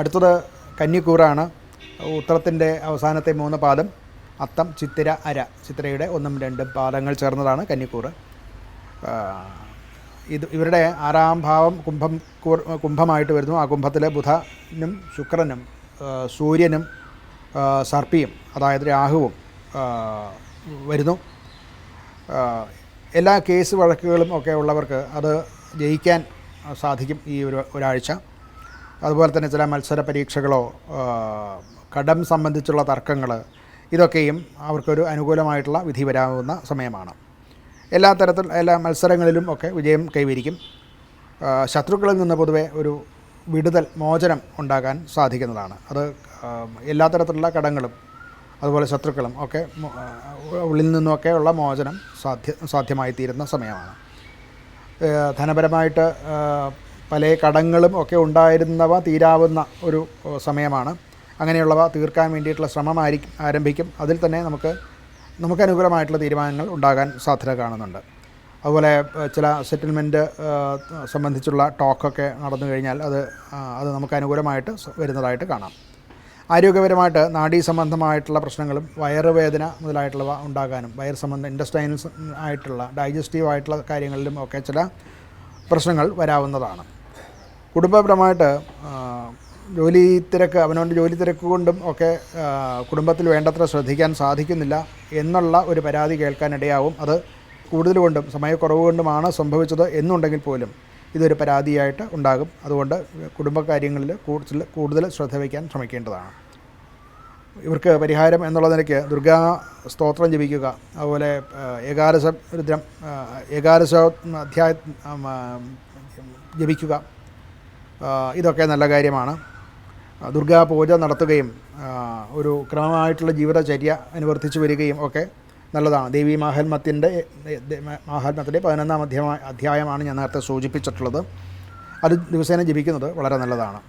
അടുത്തത് കന്നിക്കൂറാണ്. ഉത്രത്തിൻ്റെ അവസാനത്തെ 3 പാദം അത്തം, ചിത്തിര, അര. ചിത്തിരയുടെ 1, 2 പാദങ്ങൾ ചേർന്നതാണ് കന്നിക്കൂറ്. ഇവരുടെ 6-ാം ഭാവം കുംഭമായിട്ട് വരുന്നു. ആ കുംഭത്തിൽ ബുധനും ശുക്രനും സൂര്യനും സർപ്പിയും, അതായത് രാഹുവും വരുന്നു. എല്ലാ കേസ് വഴക്കുകളും ഒക്കെ ഉള്ളവർക്ക് അത് ജയിക്കാൻ സാധിക്കും ഈ ഒരാഴ്ച. അതുപോലെ തന്നെ ചില മത്സര പരീക്ഷകളോ കടം സംബന്ധിച്ചുള്ള തർക്കങ്ങൾ, ഇതൊക്കെയും അവർക്കൊരു അനുകൂലമായിട്ടുള്ള വിധി വരാവുന്ന സമയമാണ്. എല്ലാ മത്സരങ്ങളിലും ഒക്കെ വിജയം കൈവരിക്കും. ശത്രുക്കളിൽ നിന്ന് പൊതുവെ ഒരു വിടുതൽ, മോചനം ഉണ്ടാകാൻ സാധിക്കുന്നതാണ്. അത് എല്ലാ തരത്തിലുള്ള കടങ്ങളും അതുപോലെ ശത്രുക്കളും ഒക്കെ ഉള്ളിൽ നിന്നൊക്കെ ഉള്ള മോചനം സാധ്യമായി തീരുന്ന സമയമാണ്. ധനപരമായിട്ട് പല കടങ്ങളും ഒക്കെ ഉണ്ടായിരുന്നവ തീരാവുന്ന ഒരു സമയമാണ്. അങ്ങനെയുള്ളവ തീർക്കാൻ വേണ്ടിയിട്ടുള്ള ശ്രമം ആരംഭിക്കും. അതിൽ തന്നെ നമുക്ക് അനുകൂലമായിട്ടുള്ള തീരുമാനങ്ങൾ ഉണ്ടാകാൻ സാധ്യത കാണുന്നുണ്ട്. അതുപോലെ ചില സെറ്റിൽമെൻറ്റ് സംബന്ധിച്ചുള്ള ടോക്കൊക്കെ നടന്നു കഴിഞ്ഞാൽ അത് നമുക്ക് അനുകൂലമായിട്ട് വരുന്നതായിട്ട് കാണാം. ആരോഗ്യപരമായിട്ട് നാഡീ സംബന്ധമായിട്ടുള്ള പ്രശ്നങ്ങളും വയറുവേദന മുതലായിട്ടുള്ളവ ഉണ്ടാകാനും, വയർ സംബന്ധം ഇൻഡസ്റ്റൈനൽസ് ആയിട്ടുള്ള ഡൈജസ്റ്റീവ് ആയിട്ടുള്ള കാര്യങ്ങളിലും ഒക്കെ ചില പ്രശ്നങ്ങൾ വരാവുന്നതാണ്. കുടുംബപരമായിട്ട് അവനവൻ്റെ ജോലി തിരക്ക് കൊണ്ടും ഒക്കെ കുടുംബത്തിൽ വേണ്ടത്ര ശ്രദ്ധിക്കാൻ സാധിക്കുന്നില്ല എന്നുള്ള ഒരു പരാതി കേൾക്കാനിടയാവും. അത് കൂടുതൽ കൊണ്ടും സമയക്കുറവ് കൊണ്ടുമാണ് സംഭവിച്ചത് എന്നുണ്ടെങ്കിൽ പോലും ഇതൊരു പരാതിയായിട്ട് ഉണ്ടാകും. അതുകൊണ്ട് കുടുംബകാര്യങ്ങളിൽ കൂടുതൽ ശ്രദ്ധ വയ്ക്കാൻ ശ്രമിക്കേണ്ടതാണ്. ഇവർക്ക് പരിഹാരം എന്നുള്ള നിലയ്ക്ക് ദുർഗാ സ്തോത്രം ജപിക്കുക, അതുപോലെ ഏകാദശ അധ്യായം ജപിക്കുക, ഇതൊക്കെ നല്ല കാര്യമാണ്. ദുർഗാ പൂജ നടത്തുകയും ഒരു ക്രമമായിട്ടുള്ള ജീവിതചര്യ അനുവർത്തിച്ചു വരികയും ഒക്കെ നല്ലതാണ്. ദേവീ മാഹാത്മ്യത്തിൻ്റെ 11-ാം അധ്യായമാണ് ഞാൻ നേരത്തെ സൂചിപ്പിച്ചിട്ടുള്ളത്. അത് ദിവസേന ജപിക്കുന്നത് വളരെ നല്ലതാണ്.